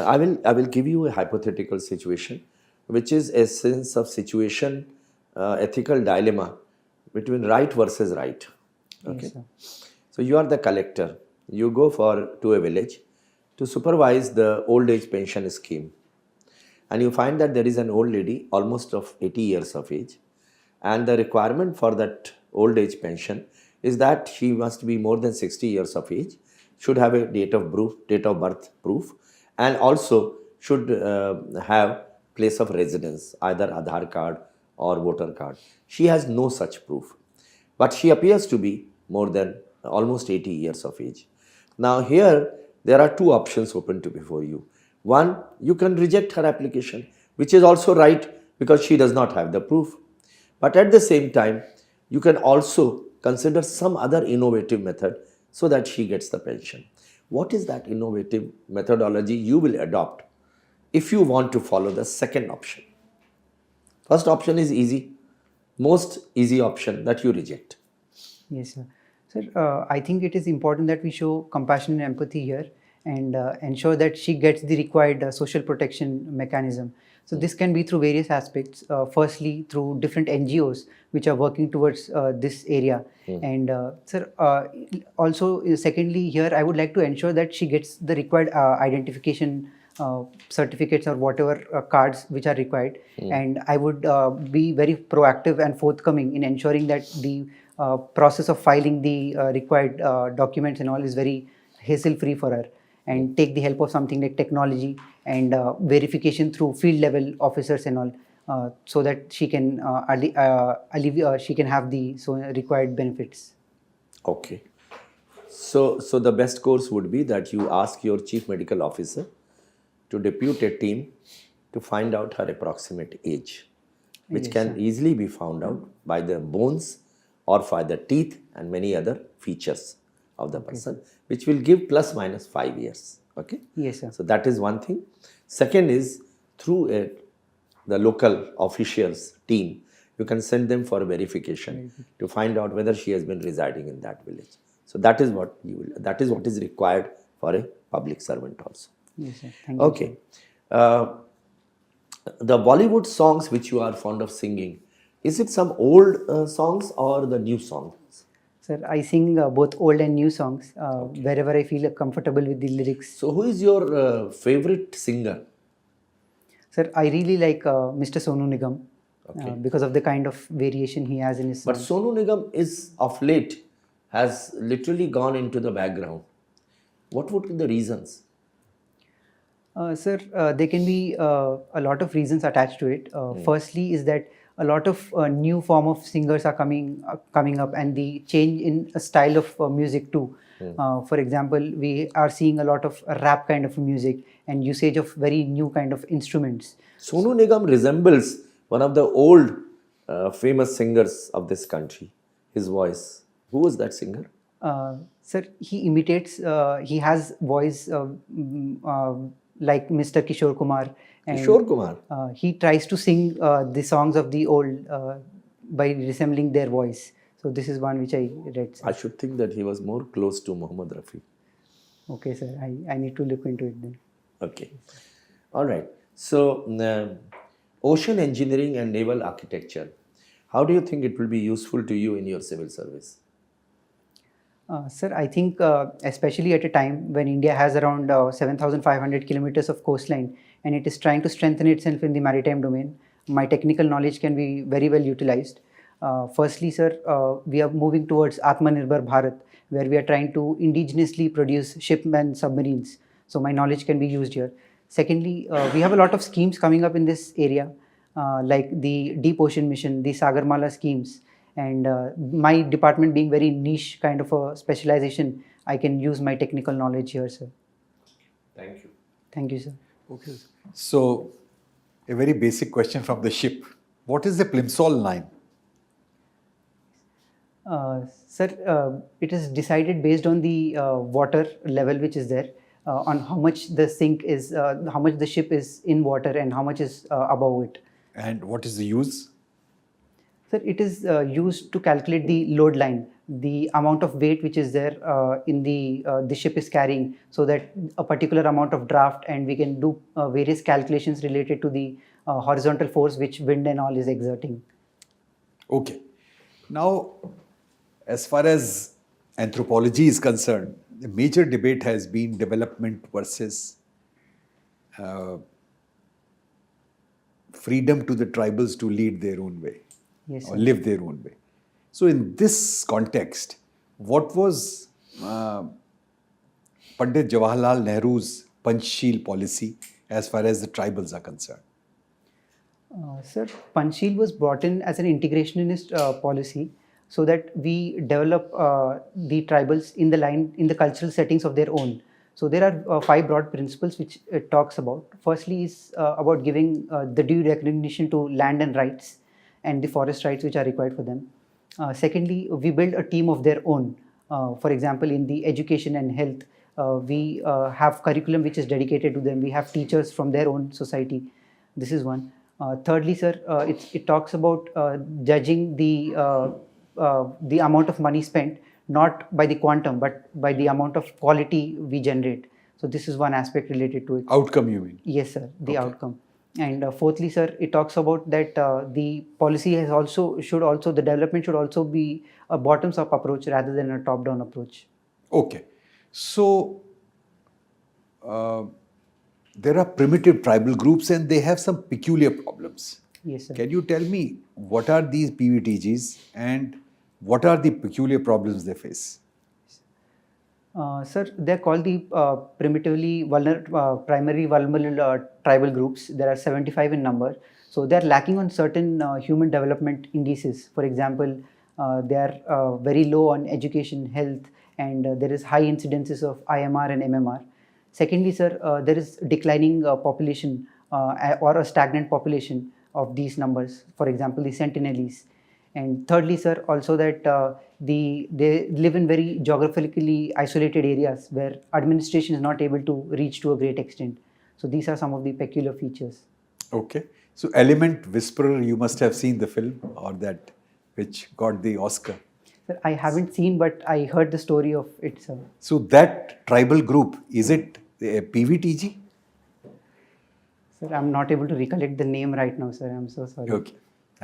I will give you a hypothetical situation, which is a sense of situation, ethical dilemma between right versus right. Okay. Yes, sir. So you are the collector. You go to a village to supervise the old age pension scheme, and you find that there is an old lady almost of 80 years of age, and the requirement for that old age pension is that she must be more than 60 years of age, should have a date of birth proof, and also should have place of residence, either Aadhaar card or voter card. She has no such proof, but she appears to be more than almost 80 years of age. Now here there are two options open to before you. One, you can reject her application, which is also right because she does not have the proof. But at the same time, you can also consider some other innovative method so that she gets the pension. What is that innovative methodology you will adopt if you want to follow the second option? First option is easy, most easy option that you reject. Yes, sir. Sir, I think it is important that we show compassion and empathy here and ensure that she gets the required social protection mechanism. So this can be through various aspects. Firstly, through different NGOs which are working towards this area. And sir, also secondly, here I would like to ensure that she gets the required identification certificates or whatever cards which are required. And I would be very proactive and forthcoming in ensuring that the process of filing the required documents and all is very hassle-free for her, and take the help of something like technology and verification through field level officers and all, so that she can she can have the required benefits. Okay. So the best course would be that you ask your chief medical officer to depute a team to find out her approximate age, which Yes, can sir. easily be found out by the bones or by the teeth and many other features of the person, which will give plus minus 5 years. Okay. Yes, sir. So that is one thing. Second is through the local officials team, you can send them for verification to find out whether she has been residing in that village. So that is what that is what is required for a public servant also. Yes, sir. Thank you. Okay. The Bollywood songs which you are fond of singing, is it some old songs or the new songs? Sir, I sing both old and new songs wherever I feel comfortable with the lyrics. So who is your favorite singer? Sir, I really like Mr. Sonu Nigam because of the kind of variation he has in his But songs. Sonu Nigam is of late has literally gone into the background. What would be the reasons? Sir, there can be a lot of reasons attached to it. Firstly, is that a lot of new form of singers are coming up, and the change in a style of music too. For example, we are seeing a lot of rap kind of music and usage of very new kind of instruments. Sonu Nigam resembles one of the old famous singers of this country. His voice. Who was that singer? Sir, he imitates. He has voice like Mr. Kishore Kumar. And, Kishore Kumar. He tries to sing the songs of the old by resembling their voice. So this is one which I read, sir. I should think that he was more close to Muhammad Rafi. Okay, sir. I need to look into it then. Okay. All right. So, ocean engineering and naval architecture. How do you think it will be useful to you in your civil service? Sir, I think especially at a time when India has around 7,500 kilometers of coastline and it is trying to strengthen itself in the maritime domain, my technical knowledge can be very well utilized. Firstly, sir, we are moving towards Atmanirbhar Bharat, where we are trying to indigenously produce ship and submarines. So my knowledge can be used here. Secondly, we have a lot of schemes coming up in this area, like the Deep Ocean Mission, the Sagarmala schemes. And my department being very niche kind of a specialization, I can use my technical knowledge here, sir. Thank you. Thank you, sir. Okay. So, a very basic question from the ship. What is the plimsoll line? Sir, it is decided based on the water level which is there, on how much the sink is, how much the ship is in water and how much is above it. And what is the use? Sir, it is used to calculate the load line, the amount of weight which is there in the ship is carrying, so that a particular amount of draft, and we can do various calculations related to the horizontal force which wind and all is exerting. Okay. Now, as far as anthropology is concerned, the major debate has been development versus freedom to the tribals to lead their own way Yes, or sir. live their own way. So, in this context, what was Pandit Jawaharlal Nehru's Panchsheel policy as far as the tribals are concerned? Sir, Panchsheel was brought in as an integrationist policy, so that we develop the tribals in the cultural settings of their own. So there are 5 broad principles which it talks about. Firstly is about giving the due recognition to land and rights and the forest rights which are required for them. Secondly, we build a team of their own. For example, in the education and health, we have curriculum which is dedicated to them. We have teachers from their own society. This is one. Thirdly, sir, it talks about judging the amount of money spent, not by the quantum, but by the amount of quality we generate. So this is one aspect related to it. Outcome, you mean? Yes, sir, the Okay. outcome. And fourthly, sir, it talks about that the policy the development should also be a bottoms-up approach rather than a top-down approach. Okay. So, there are primitive tribal groups and they have some peculiar problems. Yes, sir. Can you tell me what are these PVTGs and what are the peculiar problems they face? Sir, they're called the primary vulnerable tribal groups. There are 75 in number. So they're lacking on certain human development indices. For example, they are very low on education, health, and there is high incidences of IMR and MMR. Secondly, sir, there is declining population or a stagnant population of these numbers. For example, the Sentinelese. And thirdly, sir, also that they live in very geographically isolated areas where administration is not able to reach to a great extent. So these are some of the peculiar features. Okay. So, Element Whisperer, you must have seen the film or that which got the Oscar. Sir, I haven't seen, but I heard the story of it, sir. So, that tribal group, is it a PVTG? Sir, I'm not able to recollect the name right now, sir. I'm so sorry. Okay.